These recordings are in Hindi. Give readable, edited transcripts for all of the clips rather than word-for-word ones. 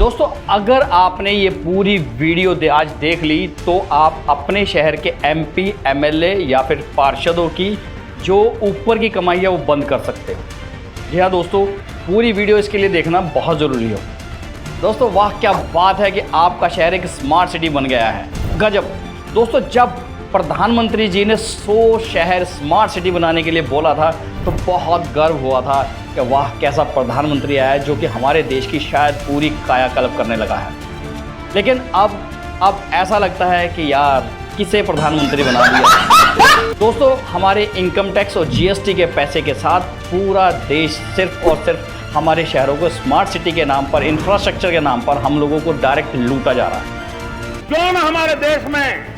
दोस्तों अगर आपने ये पूरी वीडियो आज देख ली तो आप अपने शहर के एमपी, एमएलए या फिर पार्षदों की जो ऊपर की कमाई है वो बंद कर सकते हो। जी हाँ दोस्तों, पूरी वीडियो इसके लिए देखना बहुत ज़रूरी हो। दोस्तों वाह क्या बात है कि आपका शहर एक स्मार्ट सिटी बन गया है, गजब। दोस्तों जब प्रधानमंत्री जी ने 100 शहर स्मार्ट सिटी बनाने के लिए बोला था तो बहुत गर्व हुआ था कि वाह कैसा प्रधानमंत्री आया है जो कि हमारे देश की शायद पूरी कायाकल्प करने लगा है। लेकिन अब ऐसा लगता है कि यार किसे प्रधानमंत्री बना दिया। दोस्तों हमारे इनकम टैक्स और जीएसटी के पैसे के साथ पूरा देश सिर्फ और सिर्फ हमारे शहरों को स्मार्ट सिटी के नाम पर, इंफ्रास्ट्रक्चर के नाम पर हम लोगों को डायरेक्ट लूटा जा रहा है। क्यों न हमारे देश में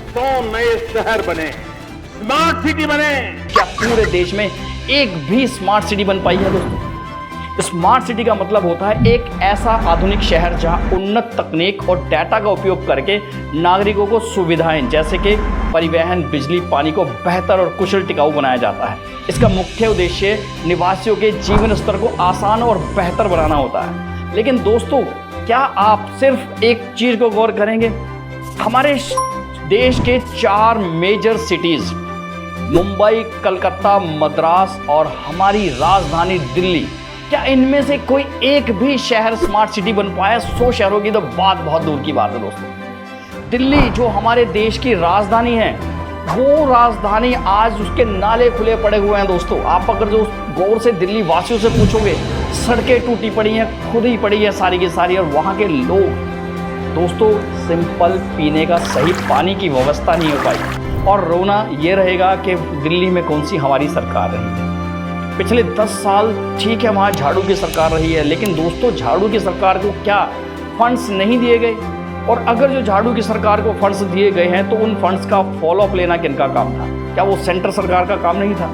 100 नए शहर बने, स्मार्ट सिटी बने। क्या पूरे देश में एक भी स्मार्ट सिटी बन पाई है दोस्तों? स्मार्ट सिटी का मतलब होता है एक ऐसा आधुनिक शहर जहां उन्नत तकनीक और डाटा का उपयोग करके नागरिकों को सुविधाएं जैसे कि परिवहन, बिजली, पानी को बेहतर और कुशल टिकाऊ बनाया जाता है। इसका मुख्य उद्देश्य निवासियों के जीवन स्तर को आसान और बेहतर बनाना होता है। लेकिन दोस्तों क्या आप सिर्फ एक चीज को गौर करेंगे? हमारे देश के 4 मेजर सिटीज मुंबई, कलकत्ता, मद्रास और हमारी राजधानी दिल्ली, क्या इनमें से कोई एक भी शहर स्मार्ट सिटी बन पाया? 100 शहरों की तो बात बहुत दूर की बात है दोस्तों। दिल्ली जो हमारे देश की राजधानी है, वो राजधानी आज उसके नाले खुले पड़े हुए हैं दोस्तों। आप अगर जो गौर से दिल्ली वासियों से पूछोगे, सड़कें टूटी पड़ी हैं, खुद ही पड़ी है सारी की सारी, और वहाँ के लोग दोस्तों सिंपल पीने का सही पानी की व्यवस्था नहीं हो पाई। और रोना ये रहेगा कि दिल्ली में कौन सी हमारी सरकार रही है। पिछले 10 साल ठीक है वहाँ झाड़ू की सरकार रही है, लेकिन दोस्तों झाड़ू की सरकार को क्या फंड्स नहीं दिए गए? और अगर जो झाड़ू की सरकार को फंड्स दिए गए हैं तो उन फंड्स का फॉलो अप लेना किनका काम था? क्या वो सेंटर सरकार का काम नहीं था?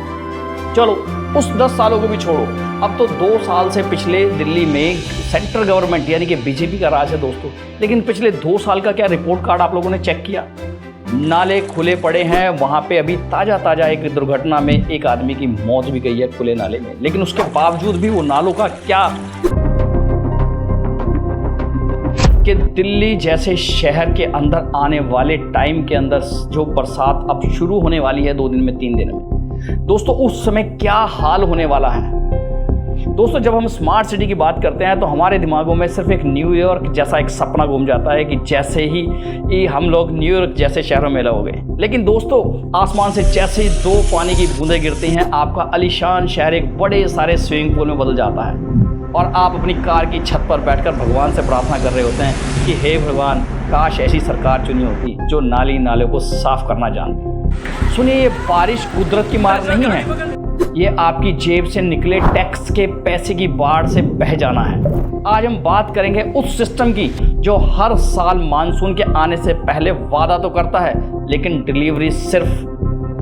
चलो उस 10 सालों को भी छोड़ो, अब तो 2 साल से पिछले दिल्ली में सेंट्रल गवर्नमेंट यानी कि बीजेपी का राज है दोस्तों। लेकिन पिछले 2 साल का क्या रिपोर्ट कार्ड आप लोगों ने चेक किया? नाले खुले पड़े हैं, वहाँ पे अभी ताज़ा एक दुर्घटना में एक आदमी की मौत भी गई है खुले नाले में। लेकिन उसके बावजूद भी वो नालों का क्या कि दिल्ली जैसे शहर के अंदर आने वाले टाइम के अंदर जो बरसात अब शुरू होने वाली है 2 दिन में, 3 दिन में, दोस्तों उस समय क्या हाल होने वाला है। दोस्तों जब हम स्मार्ट सिटी की बात करते हैं तो हमारे दिमागों में सिर्फ एक न्यूयॉर्क जैसा एक सपना घूम जाता है कि जैसे ही हम लोग न्यूयॉर्क जैसे शहरों में रहोगे। लेकिन दोस्तों आसमान से जैसे ही 2 पानी की बूंदें गिरती हैं, आपका आलीशान शहर एक बड़े सारे स्विमिंग पूल में बदल जाता है और आप अपनी कार की छत पर बैठकर भगवान से प्रार्थना कर रहे होते हैं कि हे भगवान, काश ऐसी सरकार चुनी होती जो नाली नालों को साफ करना जानती। सुनिए, ये बारिश कुदरत की मार नहीं है, ये आपकी जेब से निकले टैक्स के पैसे की बाढ़ से बह जाना है। आज हम बात करेंगे उस सिस्टम की जो हर साल मानसून के आने से पहले वादा तो करता है लेकिन डिलीवरी सिर्फ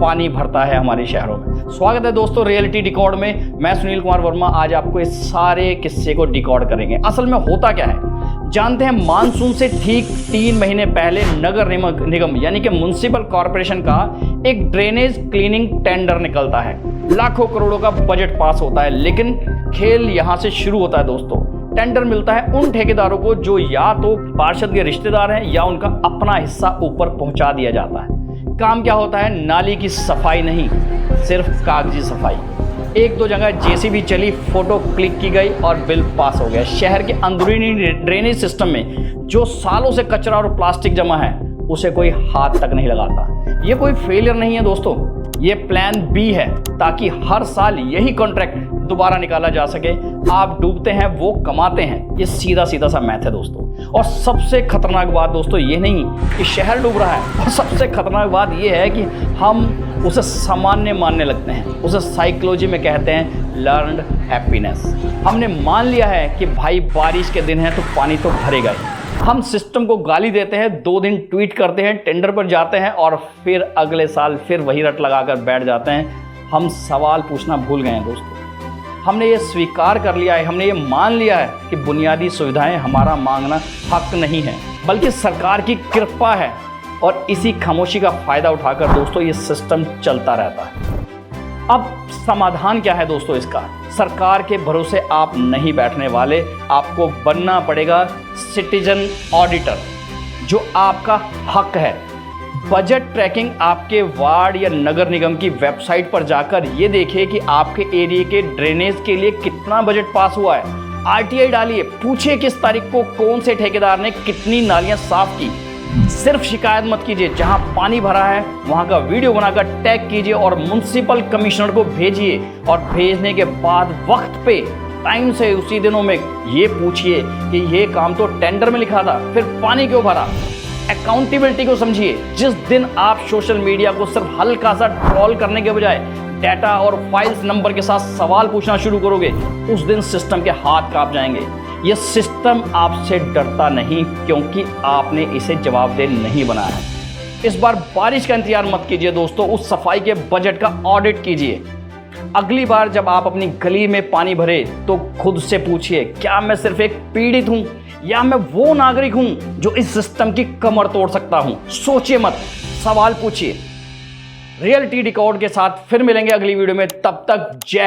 पानी भरता है हमारे शहरों में। स्वागत है दोस्तों रियलिटी डिकोड में। मैं सुनील कुमार वर्मा आज आपको इस सारे किस्से को डिकोड करेंगे। असल में होता क्या है जानते हैं? मानसून से ठीक 3 महीने पहले नगर निगम यानी कि म्युनिसिपल कॉरपोरेशन का एक ड्रेनेज क्लीनिंग टेंडर निकलता है। लाखों करोड़ों का बजट पास होता है, लेकिन खेल यहाँ से शुरू होता है दोस्तों। टेंडर मिलता है उन ठेकेदारों को जो या तो पार्षद के रिश्तेदार हैं या उनका अपना हिस्सा ऊपर पहुंचा दिया जाता है। काम क्या होता है? नाली की सफाई नहीं, सिर्फ कागजी सफाई। 1-2 जगह जेसीबी चली, फोटो क्लिक की गई और बिल पास हो गया। शहर के अंदरूनी ड्रेनेज सिस्टम में जो सालों से कचरा और प्लास्टिक जमा है उसे कोई हाथ तक नहीं लगाता। ये कोई फेलियर नहीं है दोस्तों, ये प्लान बी है ताकि हर साल यही कॉन्ट्रैक्ट दोबारा निकाला जा सके। आप डूबते हैं वो कमाते हैं, ये सीधा सा मैथ है दोस्तों। और सबसे खतरनाक बात दोस्तों ये नहीं कि शहर डूब रहा है, और सबसे खतरनाक बात ये है कि हम उसे सामान्य मानने लगते हैं। उसे साइकोलॉजी में कहते हैं लर्न्ड हैप्पीनेस। हमने मान लिया है कि भाई बारिश के दिन है तो पानी तो भरेगा ही। हम सिस्टम को गाली देते हैं, 2 दिन ट्वीट करते हैं, टेंडर पर जाते हैं और फिर अगले साल फिर वही रट लगाकर बैठ जाते हैं। हम सवाल पूछना भूल गए हैं दोस्तों। हमने ये स्वीकार कर लिया है, हमने ये मान लिया है कि बुनियादी सुविधाएं हमारा मांगना हक नहीं है बल्कि सरकार की कृपा है। और इसी खामोशी का फ़ायदा उठाकर दोस्तों ये सिस्टम चलता रहता है। अब समाधान क्या है दोस्तों इसका? सरकार के भरोसे आप नहीं बैठने वाले, आपको बनना पड़ेगा सिटीजन ऑडिटर, जो आपका हक है। बजट ट्रैकिंग आपके वार्ड या नगर निगम की वेबसाइट पर जाकर ये देखिए कि आपके एरिया के ड्रेनेज के लिए कितना बजट पास हुआ है। आरटीआई डालिए, पूछिए किस तारीख को कौन से ठेकेदार ने कितनी नालियां साफ की। सिर्फ शिकायत मत कीजिए, जहां पानी भरा है वहां का वीडियो बनाकर टैग कीजिए और म्युनिसिपल कमिश्नर को भेजिए। और भेजने के बाद वक्त पे टाइम से उसी दिनों में ये पूछिए कि ये काम तो टेंडर में लिखा था, फिर पानी क्यों भरा। अकाउंटेबिलिटी को समझिए। जिस दिन आप सोशल मीडिया को सिर्फ हल्का सा ट्रोल करने के बजाय डाटा और फाइल्स नंबर के साथ सवाल पूछना शुरू करोगे, उस दिन सिस्टम के हाथ कांप जाएंगे। यह सिस्टम आपसे डरता नहीं, क्योंकि आपने इसे जवाबदेह नहीं बनाया। इस बार बारिश का इंतजार मत कीजिए दोस्तों, उस सफाई के बजट का ऑडिट कीजिए। अगली बार जब आप अपनी गली में पानी भरे तो खुद से पूछिए, क्या मैं सिर्फ एक पीड़ित हूं या मैं वो नागरिक हूं जो इस सिस्टम की कमर तोड़ सकता हूं। सोचिए मत, सवाल पूछिए। रियलिटी रिकॉर्ड के साथ फिर मिलेंगे अगली वीडियो में, तब तक जय